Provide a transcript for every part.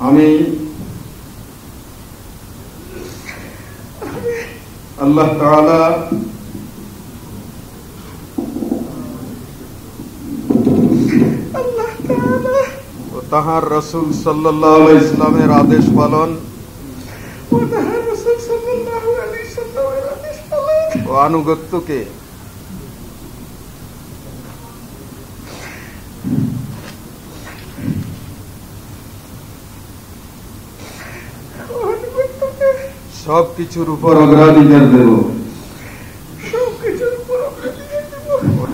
আমি আল্লাহ তাআলা ও তাহার রাসূল সাল্লাল্লাহু আলাইহি সাল্লামের আদেশ পালন ও আনুগত্যকে সবকিছুর উপর অগ্রাধিকার দেব।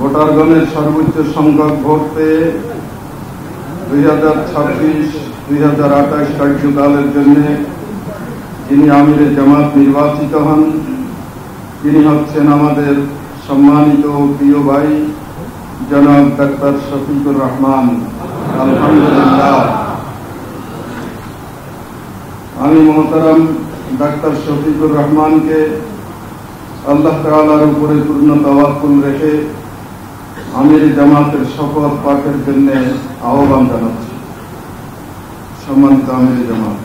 ভোটারগণের সর্বোচ্চ সংখ্যক ভোট পেয়ে 2026-2028 কার্যকালের জন্য যিনি আমিরে জামাত নির্বাচিত হন, তিনি হচ্ছেন আমাদের সম্মানিত ও প্রিয় ভাই জনাব ডাক্তার শফিকুর রহমান। আলহামদুলিল্লাহ। আমি মোহতারাম ডাক্তার শফিকুর রহমানকে আল্লাহ তাআলার উপরে পূর্ণ তাওয়াক্কুল রেখে আমির জামাতের শপথ পাঠের জন্য আহ্বান জানাচ্ছি। সম্মানিত আমির জামাত,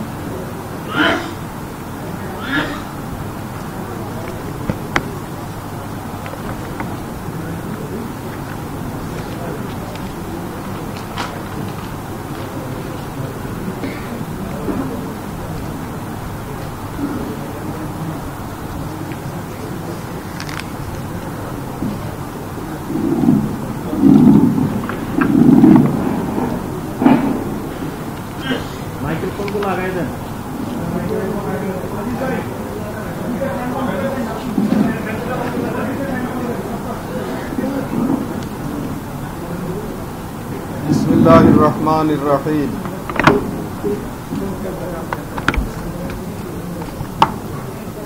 বিসমিল্লাহির রহমানির রহিম।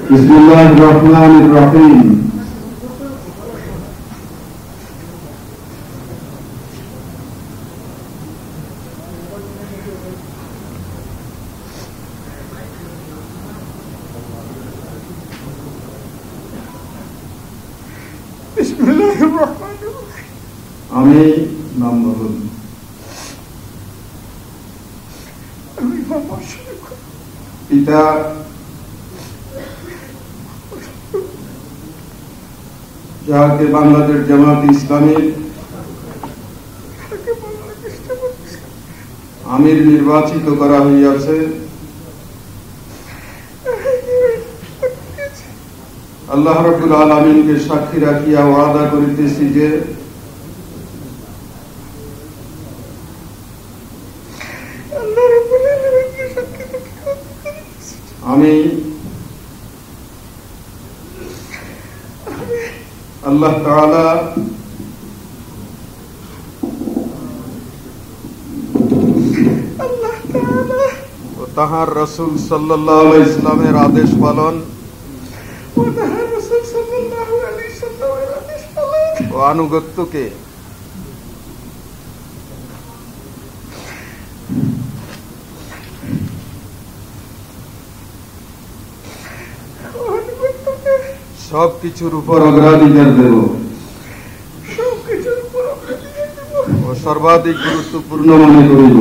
বিসমিল্লাহির রহমানির রহিম। আমি নাম বলুন। পিতা যাহাকে বাংলাদেশ জামাত ইসলামী আমির নির্বাচিত করা হইয়াছে, আল্লাহ রাব্বুল আলামিনকে সাক্ষী রাখিয়া ওয়াদা করিতেছি যে আমি আল্লাহ তাআলা ও তাহার রাসূল সাল্লাল্লাহু আলাইহি সাল্লামের আদেশ পালন ও আনুগত্যকে সবকিছুর উপর অগ্রাধিকার দেব ও সর্বাধিক গুরুত্বপূর্ণ মনে করিব।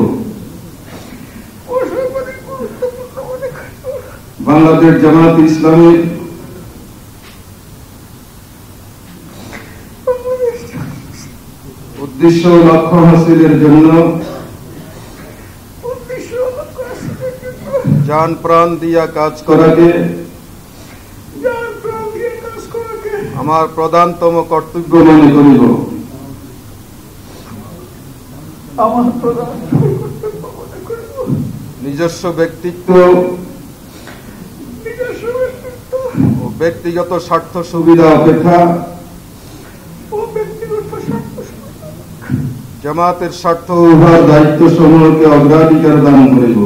বাংলাদেশ জামাত ইসলামীর উদ্দেশ্য ও লক্ষ্য হাসিলের জন্য জান প্রাণ দিয়া কাজ করাকে আমার প্রধানতম কর্তব্য মনে করিব। নিজস্ব ব্যক্তিত্ব ও ব্যক্তিগত স্বার্থ সুবিধা অপেক্ষা জামাতের স্বার্থ ও দায়িত্ব সমূহকে অগ্রাধিকার দান করিব।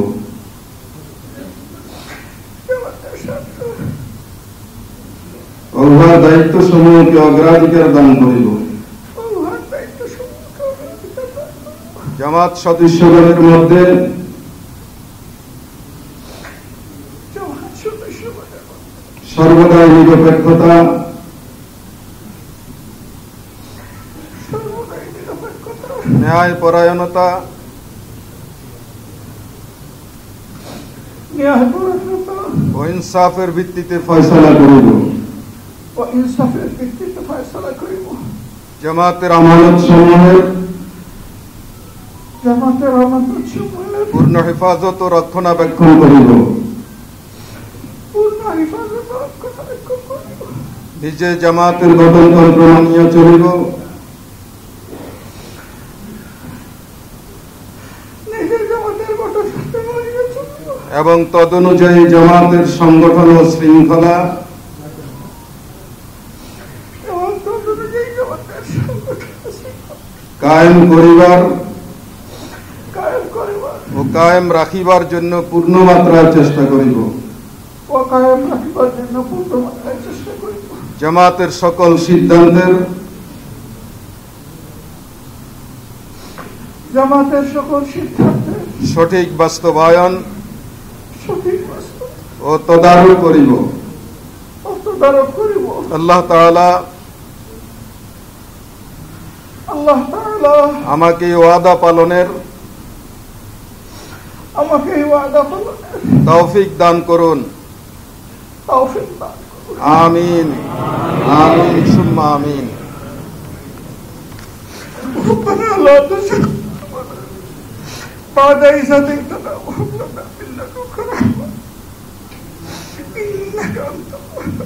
দায়িত্ব সমূহকে অগ্রাধিকার দান করিব। জামাত সদস্যগণের মধ্যে সর্বদাই নিরপেক্ষতা, ন্যায় পরায়ণতা ন্যায়পরায়ণতা ও ইনসাফের ভিত্তিতে ফয়সালা করিব ও ইনসাফের ভিত্তিতে ফয়সালা করিব। জামাতের আমানত সমূহের পূর্ণ হেফাজত ও রক্ষণাবেক্ষণ করিব। নিজে জামাতের গঠনতন্ত্র মানিয়া চলিব এবং তদনুযায়ী জামাতের সংগঠন ও শৃঙ্খলা কায়েম করিবার ও কায়েম রাখিবার জন্য পূর্ণ মাত্রার চেষ্টা করিব। জামাতের সকল সিদ্ধান্তের সঠিক বাস্তবায়ন ও তদারক করিব। আল্লাহ তাআলা আমাকে ওয়াদা পালনের তৌফিক দান করুন। আমিন আমিন সুম্মা আমিন। ربنا لا تزغ بعد إذ هديتنا وهب لنا من لدنك رحمة إنك أنت الوهاب.